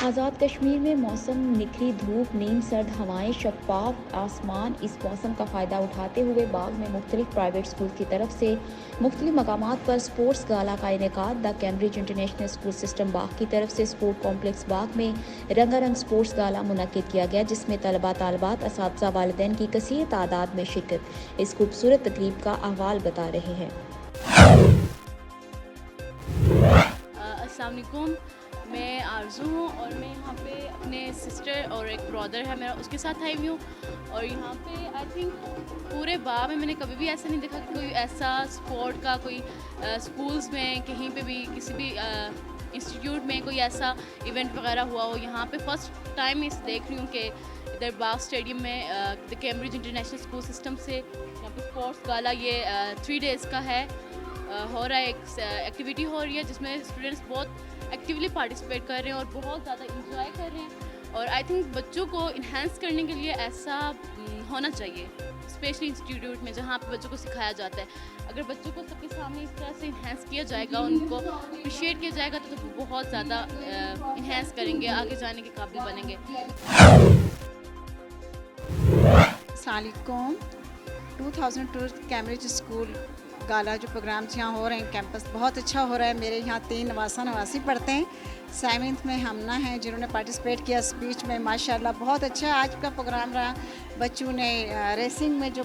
آزاد کشمیر میں موسم نکھری دھوپ، نیم سرد ہوائیں، شفاف آسمان۔ اس موسم کا فائدہ اٹھاتے ہوئے باغ میں مختلف پرائیویٹ اسکول کی طرف سے مختلف مقامات پر اسپورٹس گالا کا انعقاد۔ دا کیمبرج انٹرنیشنل اسکول سسٹم باغ کی طرف سے اسپورٹ کمپلیکس باغ میں رنگا رنگ اسپورٹس گالا منعقد کیا گیا، جس میں طلباء، طالبات، اساتذہ، والدین کی کثیر تعداد میں شرکت اس خوبصورت تقریب کا احوال بتا رہے ہیں۔ السلام علیکم، میں آرزو ہوں اور میں یہاں پہ اپنے سسٹر اور ایک برادر ہے میرا، اس کے ساتھ آئی ہوئی ہوں۔ اور یہاں پہ آئی تھنک پورے باغ میں نے کبھی بھی ایسا نہیں دیکھا کہ کوئی ایسا اسپورٹ کا کوئی اسکولس میں کہیں پہ بھی کسی بھی انسٹیٹیوٹ میں کوئی ایسا ایونٹ وغیرہ ہوا ہو۔ یہاں پہ فرسٹ ٹائم میں دیکھ رہی ہوں کہ ادھر باغ اسٹیڈیم میں دا کیمبرج انٹرنیشنل اسکول سسٹم سے یہاں پہ اسپورٹس گالا یہ 3 days کا ہے، ہو رہا ہے، ایک ایکٹیویٹی ہو رہی ہے جس میں اسٹوڈنٹس بہت ایکٹیولی پارٹیسپیٹ کر رہے ہیں اور بہت زیادہ انجوائے کر رہے ہیں۔ اور آئی تھنک بچوں کو انہینس کرنے کے لیے ایسا ہونا چاہیے، اسپیشلی انسٹیٹیوٹ میں جہاں پہ بچوں کو سکھایا جاتا ہے۔ اگر بچوں کو سب کے سامنے اس طرح سے انہینس کیا جائے گا، ان کو اپریشیٹ کیا جائے گا تو وہ بہت زیادہ انہینس کریں گے، آگے جانے کے قابل بنیں گے۔ السلام علیکم۔ 2002 کیمبرج اسکول گالا جو پروگرامس یہاں ہو رہے ہیں، کیمپس بہت اچھا ہو رہا ہے۔ میرے یہاں 3 نواسی پڑھتے ہیں، 7th میں ہمنا ہیں جنہوں نے پارٹیسپیٹ کیا اسپیچ میں، ماشاءاللہ بہت اچھا آج کا پروگرام رہا۔ بچوں نے ریسنگ میں جو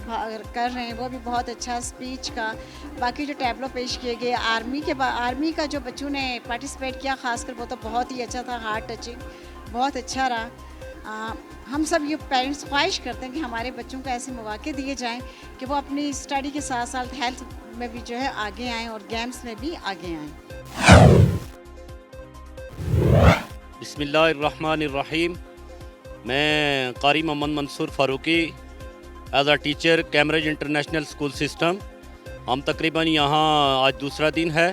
کر رہے ہیں وہ بھی بہت اچھا، اسپیچ کا باقی جو ٹیبلو پیش کیے گئے، آرمی کا جو بچوں نے پارٹیسپیٹ کیا خاص کر وہ تو بہت ہی اچھا تھا، ہارٹ ٹچنگ بہت اچھا رہا۔ ہم سب یہ پیرنٹس خواہش کرتے ہیں کہ ہمارے بچوں کو ایسے مواقع دیے جائیں کہ وہ اپنی اسٹڈی کے ساتھ ساتھ ہیلتھ میں بھی جو ہے آگے آئیں اور گیمز میں بھی آگے آئیں۔ بسم اللہ الرحمن الرحیم۔ میں قاری Muhammad Mansoor Farooqui, as a teacher Cambridge international school system. ہم تقریباً یہاں آج دوسرا دن ہے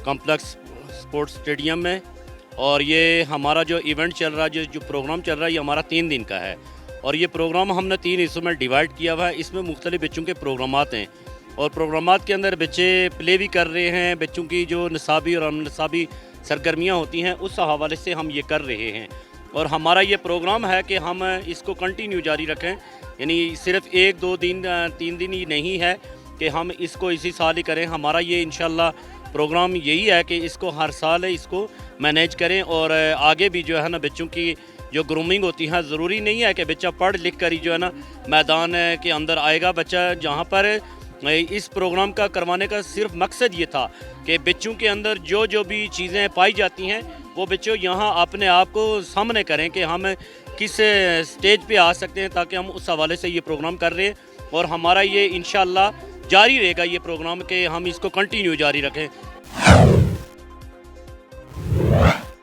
کمپلیکس اسپورٹس اسٹیڈیم میں، اور یہ ہمارا جو ایونٹ چل رہا ہے، جو پروگرام چل رہا ہے، یہ ہمارا 3 دن کا ہے۔ اور یہ پروگرام ہم نے 3 حصوں میں ڈیوائڈ کیا ہوا ہے۔ اس میں مختلف بچوں کے پروگرامات ہیں، اور پروگرامات کے اندر بچے پلے بھی کر رہے ہیں۔ بچوں کی جو نصابی اور نصابی سرگرمیاں ہوتی ہیں اس حوالے سے ہم یہ کر رہے ہیں، اور ہمارا یہ پروگرام ہے کہ ہم اس کو کنٹینیو جاری رکھیں، یعنی صرف 1 2 دن 3 دن ہی نہیں ہے کہ ہم اس کو اسی سال ہی کریں۔ ہمارا یہ انشاءاللہ پروگرام یہی ہے کہ اس کو ہر سال اس کو مینیج کریں، اور آگے بھی جو ہے نا بچوں کی جو گرومنگ ہوتی ہے، ضروری نہیں ہے کہ بچہ پڑھ لکھ کر ہی جو ہے نا میدان کے اندر آئے گا۔ بچہ جہاں پر اس پروگرام کا کروانے کا صرف مقصد یہ تھا کہ بچوں کے اندر جو بھی چیزیں پائی جاتی ہیں وہ بچوں یہاں اپنے آپ کو سامنے کریں کہ ہم کس سٹیج پہ آ سکتے ہیں، تاکہ ہم اس حوالے سے یہ پروگرام کر رہے ہیں۔ اور ہمارا یہ انشاءاللہ جاری رہے گا یہ پروگرام کہ ہم اس کو کنٹینیو جاری رکھیں۔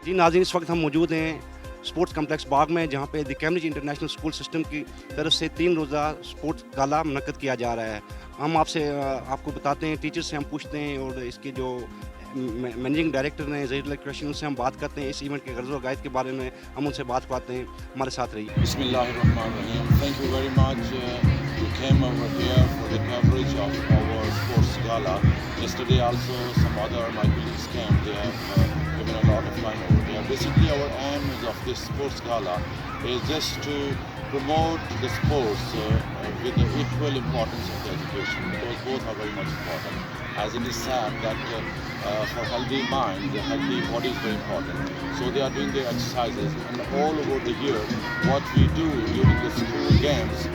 جی ناظرین، اس وقت ہم موجود ہیں اسپورٹس کمپلیکس باغ میں، جہاں پہ دی کیمبرج انٹرنیشنل اسکول سسٹم کی طرف سے 3 روزہ اسپورٹس گالا منعقد کیا جا رہا ہے۔ ہم آپ کو بتاتے ہیں، ٹیچر سے ہم پوچھتے ہیں، اور اس کے جو مینیجنگ ڈائریکٹر ہیں ظہیر اللہ قریشی، ان سے ہم بات کرتے ہیں اس ایونٹ کے غرض و عقائد کے بارے میں، ہم ان سے بات کرواتے ہیں۔ ہمارے ساتھ رہیے۔ بسم اللہ الرحمن الرحیم۔ Thank you very much. You came over here for the coverage of our sports gala. Yesterday also some other my colleagues came. They have given a lot of time over there. Basically our aim of this sports gala is just to promote the sports with the equal importance of the education, because both are very much important. As it is said that for healthy mind, the healthy body is very important. So they are doing their exercises, and all over the year, what we do during the school games,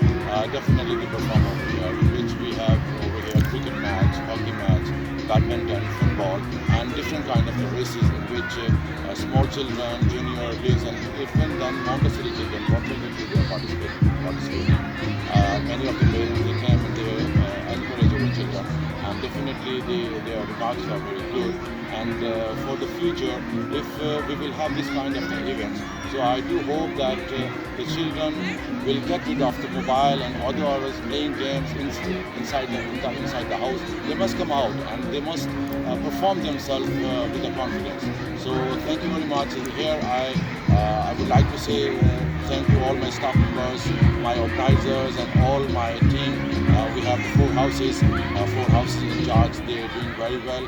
definitely we perform over here, which we have over here cricket match, hockey match, badminton, football, and different kind of races in which small children, junior leagues, and even then Montessori children, whatever they are participating. Many of the parents, they came and they encourage our children, and definitely their remarks are very good. And for the future, if we will have this kind of events, so I do hope that the children will get rid of the mobile and others playing games inside the house. They must come out and they must perform themselves with the confidence. So thank you very much. Here I would like to say thank you all my staff members, my organizers, and all my team. We have 4 houses in charge. They are doing very well.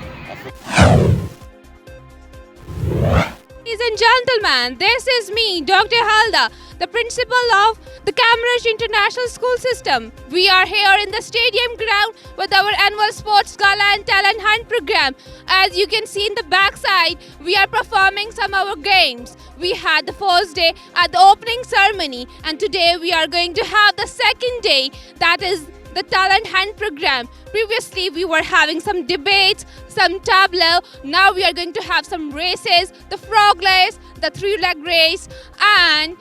Ladies and gentlemen, this is me, Dr. Halda, the principal of the Cambridge International School System. We are here in the stadium ground with our annual sports gala and talent hunt program. As you can see in the back side, we are performing some of our games. We had the first day at the opening ceremony, and today we are going to have the second day, that is the talent hunt program. Previously we were having some debates, some tableau. Now we are going to have some races, the frog race, the 3-leg race, and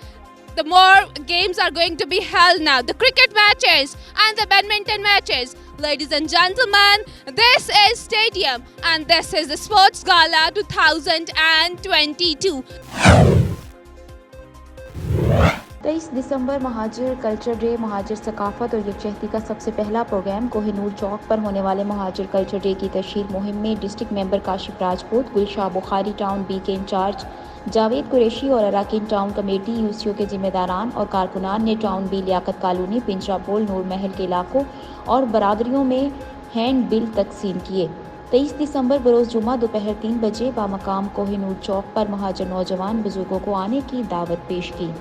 the more games are going to be held now. The cricket matches and the badminton matches. Ladies and gentlemen, this is Stadium and this is the Sports Gala 2022. 23 December Muhajir culture day, Muhajir सकाफत और यकजहती का सबसे पहला programme Kohinoor चौक पर होने वाले Muhajir culture day की तशहीर मुहिम में district member Kashif Rajput, Gulshah Bukhari town B के इंचार्ज जावेद कुरैशी और अराकीन टाउन कमेटी यूसीओ के जिम्मेदारान और कारकुनान ने टाउन बी लियाकत कॉलोनी, पिंजरा पोल, नूर महल के इलाकों और बरादरियों में हैंड बिल तकसीम किए। 23 दिसंबर बरोज़ जुमा दोपहर 3 बजे बामकाम कोहिनूर चौक पर महाजिर नौजवान बुजुर्गों को आने की दावत पेश की।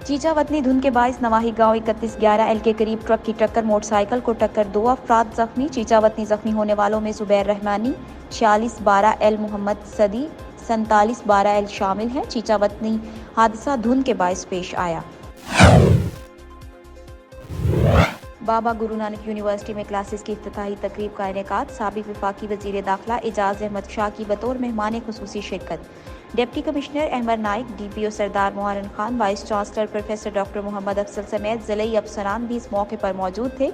चीचा वतनी धुन के बाइस नवाही गांव 3111 एल के करीब ट्रक की टक्कर, मोटरसाइकिल को टक्कर, 2 अफराद जख्मी। चीचा वतनी जख्मी होने वालों में जुबैर रहमानी 4612 एल, मोहम्मद सदी 4712 एल शामिल हैं। चीचा वतनी हादसा धुन के बाइस पेश आया। बाबा गुरु नानक यूनिवर्सिटी में क्लासेस की इफ्तिताही तकरीब का इनेकाद, साबिक वफाकी वज़ीर दाखिला एजाज अहमद शाह की बतौर मेहमान खुसूसी शिरकत। Deputy commissioner Ahmed Naik, DPO Sardar Mohran Khan, vice chancellor professor doctor Mohammad Afzal समेत ज़िलई अफसरान भी इस मौके पर मौजूद थे।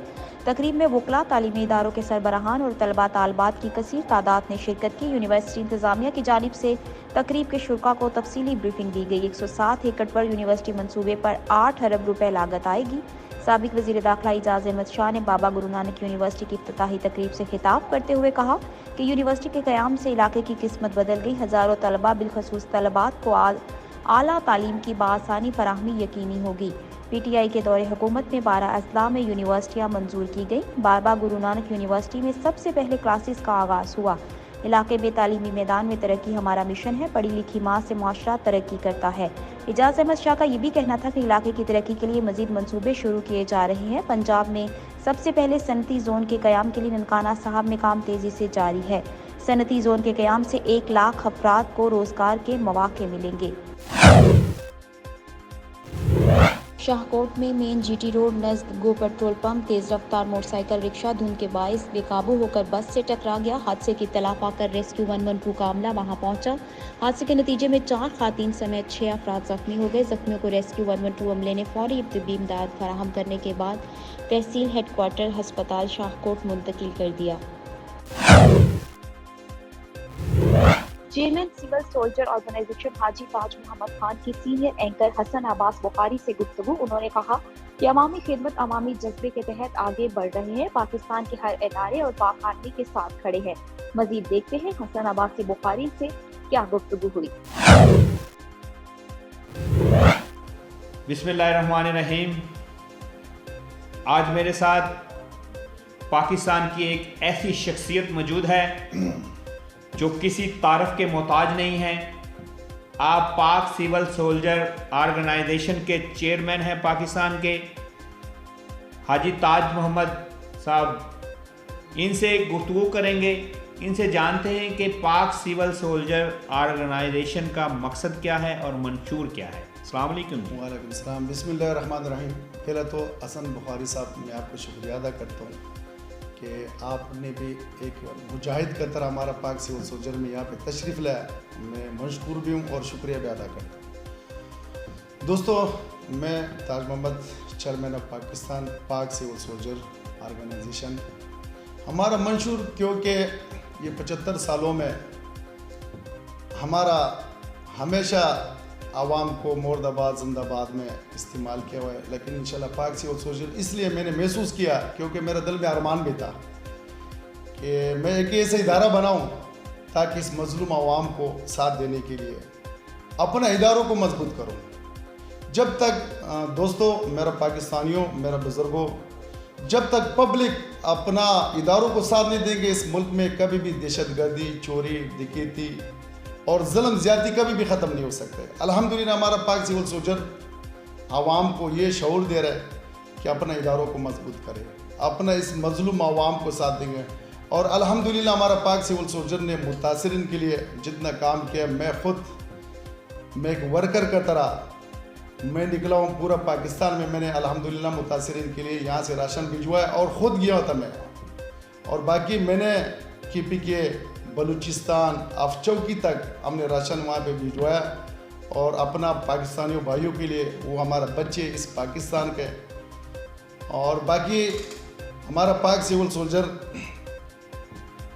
तकरीब में वकला, तालीमी इदारों के सरबराहान और तलबा तालबात की कसीर तादाद ने शिरकत की। यूनिवर्सिटी इंतज़ामिया की जानिब से तकरीब के शुरा को तफसीली ब्रीफिंग दी गई। 107 एकड़ पर यूनिवर्सिटी मनसूबे पर 8 अरब रुपए लागत आएगी। साबिक वज़ीर दाखिला एजाज अहमद शाह ने बाबा गुरु नानक यूनिवर्सिटी की इफ्तिताही तकरीब से खिताब करते हुए कहा कि यूनिवर्सिटी के क़याम से इलाके की किस्मत बदल गई। हज़ारों तलबा बिलखसूस तलबात को आला तालीम की बासानी फराहमी यकीनी होगी। पीटीआई के दौरे हुकूमत में 12 अजला में यूनिवर्सिटियाँ मंजूर की गई। बाबा गुरु नानक यूनिवर्सिटी में सबसे पहले क्लासेस का आगाज़ हुआ। इलाके में तालीमी मैदान में तरक्की हमारा मिशन है। पढ़ी लिखी माँ से मुआशरा तरक्की करता है। एजाज अहमद शाह का ये भी कहना था कि इलाके की तरक्की के लिए मजीद मंसूबे शुरू किए जा रहे हैं। पंजाब में सबसे पहले सनती जोन के क़याम के लिए ननकाना साहब में काम तेज़ी से जारी है। सनती जोन के क़याम से 1 लाख अफराद को रोज़गार के मौक़े मिलेंगे। शाहकोट में मेन जीटी रोड नज़द गो पेट्रोल पंप तेज़ रफ्तार मोटरसाइकिल रिक्शा धुन के बाइस बेकाबू होकर बस से टकरा गया। हादसे की इत्तला पाकर रेस्क्यू 112 का अमला वहां पहुंचा। हादसे के नतीजे में 4 ख़ातीन समेत 6 अफराद जख्मी हो गए। जख्मियों को रेस्क्यू 112 अमले ने फौरी इब्तदाई इमदाद फराहम करने के बाद तहसील हेडक्वार्टर हस्पताल शाहकोट मुंतकिल कर दिया। चेयरमैन सिविल सोल्जर ऑर्गेनाइजेशन हाजी ताज मोहम्मद खान की सीनियर एंकर हसन अब्बास बुखारी से गुफ्तगू। उन्होंने कहा कि अवामी खिदमत अवामी जज्बे के तहत आगे बढ़ रहे हैं। पाकिस्तान के हर इदारे और पाक आर्मी के साथ खड़े हैं। मजीद देखते हैं हसन अब्बास बुखारी से क्या गुफ्तगू हुई। बिस्मिल्लाहिर्रहमानिर्रहीम। आज मेरे साथ पाकिस्तान की एक ऐसी शख्सियत मौजूद है जो किसी तारफ़ के मोहताज नहीं है। आप पाक सिविल सोल्जर ऑर्गेनाइजेशन के चेयरमैन हैं पाकिस्तान के, हाजी ताज मोहम्मद साहब। इनसे गुफ्तगू करेंगे, इनसे जानते हैं कि पाक सिविल सोल्जर ऑर्गेनाइजेशन का मकसद क्या है और मंशूर क्या है। अस्सलाम वालेकुम। वालेकुम सलाम। बिस्मिल्लाहिर्रहमानिर्रहीम। पहले तो हसन बुखारी साहब मैं आपको शुक्रिया अदा करता हूँ कि आपने भी एक मुजाहिद की तरह हमारा पाक सिविल सोल्जर में यहाँ पे तशरीफ़ लाया। मैं मशकूर भी हूँ और शुक्रिया भी अदा करता हूँ। दोस्तों, मैं ताज मोहम्मद, चेयरमैन ऑफ पाकिस्तान पाक सिविल सोल्जर ऑर्गेनाइजेशन। हमारा मंशूर क्योंकि ये 75 सालों में हमारा हमेशा आवाम को मुर्दाबाद जिंदाबाद में इस्तेमाल किया हुआ है, लेकिन इंशाल्लाह पाक सिविल सोल्जर इसलिए मैंने महसूस किया क्योंकि मेरे दिल में अरमान भी था कि मैं एक ऐसा इदारा बनाऊं ताकि इस मजलूम आवाम को साथ देने के लिए अपने इदारों को मजबूत करूं। जब तक दोस्तों, मेरा पाकिस्तानियों, मेरा बुज़ुर्गों, जब तक पब्लिक अपना इदारों को साथ नहीं देंगे इस मुल्क में कभी भी दहशतगर्दी, चोरी, डकैती और जुल्म ज़्यादती कभी भी ख़त्म नहीं हो सकते। अल्हम्दुलिल्लाह हमारा पाक सिविल सोल्जर आवाम को ये शऊर दे रहा है कि अपने इदारों को मजबूत करें, अपना इस मजलूम आवाम को साथ देंगे। और अल्हम्दुलिल्लाह हमारा पाक सिविल सोल्जर ने मुतासिरीन के लिए जितना काम किया, मैं एक वर्कर का तरह मैं निकला हूँ पूरा पाकिस्तान में। मैंने अल्हम्दुलिल्लाह मुतासिरीन के लिए यहाँ से राशन भिजवाया और ख़ुद गया था मैं, और बाकी मैंने KPK बलूचिस्तान अफचौकी तक हमने राशन वहाँ पे भिजवाया, और अपना पाकिस्तानियों भाइयों के लिए, वो हमारा बच्चे इस पाकिस्तान के। और बाकी हमारा पाक सिविल सोल्जर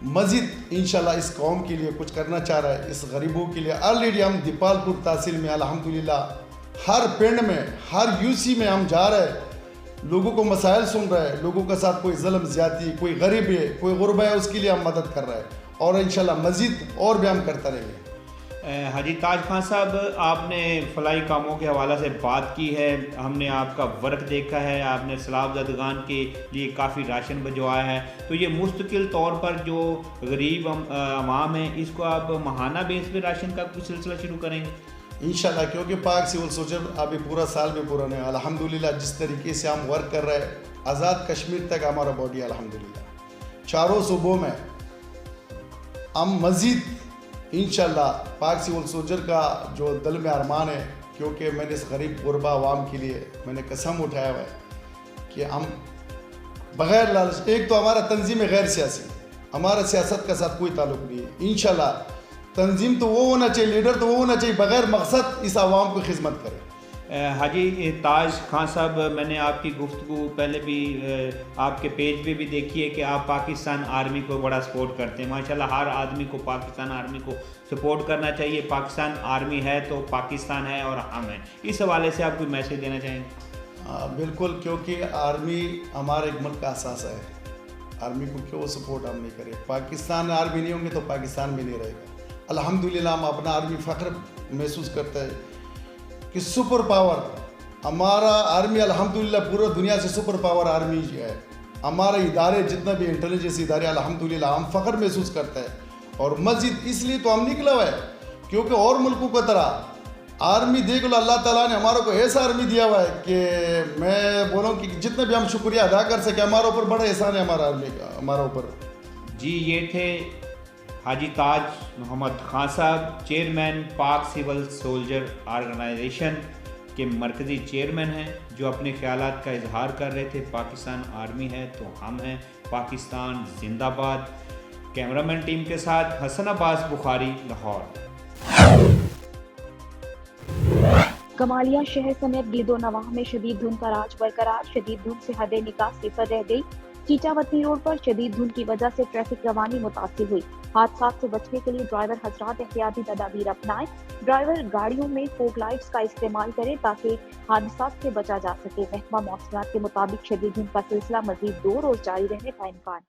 मज़ीद इंशाल्लाह इस कौम के लिए कुछ करना चाह रहा है, इस गरीबों के लिए। ऑलरेडी हम दीपालपुर तहसील में अल्हम्दुलिल्लाह हर पिंड में, हर UC में हम जा रहे हैं, लोगों को मसाइल सुन रहे हैं, लोगों के साथ कोई ज़ुल्म ज़्यादती, कोई गरीब है, कोई गुरबा है, उसके लिए हम मदद कर रहे हैं, और इंशाल्लाह मज़ीद और भी हम करते रहेंगे। हाजी ताज खान साहब, आपने फलाई कामों के हवाले से बात की है, हमने आपका वर्क देखा है, आपने सैलाबज़दगान के लिए काफ़ी राशन भिजवाया है, तो ये मुस्तकिल तौर पर जो गरीब अवाम है इसको आप माहाना बेस पे राशन का कुछ सिलसिला शुरू करेंगे इंशाल्लाह? क्योंकि पाक सिविल सोल्जर अभी पूरा साल भी पूरा नहीं, अल्हम्दुलिल्लाह जिस तरीके से हम वर्क कर रहे हैं, आज़ाद कश्मीर तक हमारा बॉडी अल्हम्दुलिल्लाह चारों सूबों में हम मज़ीद इंशाल्लाह पाक सिविल सोल्जर का जो दिल में अरमान है, क्योंकि मैंने इस गरीब गुरबा अवाम के लिए मैंने कसम उठाया हुआ है कि हम बग़ैर लालच, एक तो हमारा तंजीम है गैर सियासी, हमारा सियासत का साथ कोई ताल्लुक़ नहीं है। इंशाल्लाह तंजीम तो वो होना चाहिए, लीडर तो वो होना चाहिए, बग़ैर मकसद इस आवाम को खिदमत करे। हाजी ताज खान साहब, मैंने आपकी गुफ्तगू पहले भी आपके पेज पे भी देखी है कि आप पाकिस्तान आर्मी को बड़ा सपोर्ट करते हैं। माशाल्लाह हर आदमी को पाकिस्तान आर्मी को सपोर्ट करना चाहिए। पाकिस्तान आर्मी है तो पाकिस्तान है और हम हैं। इस हवाले से आप कोई मैसेज देना चाहेंगे? बिल्कुल, क्योंकि आर्मी हमारे एक मुल्क का असास है, आर्मी को क्यों सपोर्ट हम नहीं करें। पाकिस्तान आर्मी नहीं होंगे तो पाकिस्तान भी नहीं रहेगा। अल्हम्दुलिल्लाह हम अपना आर्मी फ़ख्र महसूस करते हैं कि सुपर पावर हमारा आर्मी, अल्हम्दुलिल्लाह पूरा दुनिया से सुपर पावर आर्मी है। हमारे इदारे जितना भी इंटेलिजेंस इदारे अल्हम्दुलिल्लाह हम फ़ख्र महसूस करते हैं, और मस्जिद इसलिए तो हम निकला हुआ है क्योंकि और मुल्कों की तरह आर्मी देख लो, अल्लाह ताला ने हमारे को ऐसा आर्मी दिया हुआ है कि मैं बोलूँ कि जितना भी हम शुक्रिया अदा कर सके, हमारे ऊपर बड़ा एहसान है हमारा आर्मी का, हमारा ऊपर। जी, ये थे हाजी ताज मोहम्मद खान साहब, चेयरमैन पाक सिविल सोल्जर ऑर्गेनाइजेशन के मरकज़ी चेयरमैन हैं, जो अपने ख़यालात का इजहार कर रहे थे। पाकिस्तान आर्मी है तो हम हैं, पाकिस्तान जिंदाबाद। कैमरामैन टीम के साथ हसन अब्बास बुखारी, लाहौर। कमालिया शहर समेत गिरदो नवाह में शदीद धुंध का राज बरकरार। शदीद धुंध से हद निकास सिफर रह गई। चीचावतनी रोड पर शदीद धुंध की वजह से ट्रैफिक रवानी मुतासिर हुई। हादसात से बचने के लिए ड्राइवर हजरात एहतियाती तदाबीर अपनाएं। ड्राइवर गाड़ियों में फोग लाइट्स का इस्तेमाल करें ताकि हादसात से बचा जा सके। महकमा मौसमियात के मुताबिक शदीद धुंध का सिलसिला मजीद 2 रोज जारी रहने का इम्कान।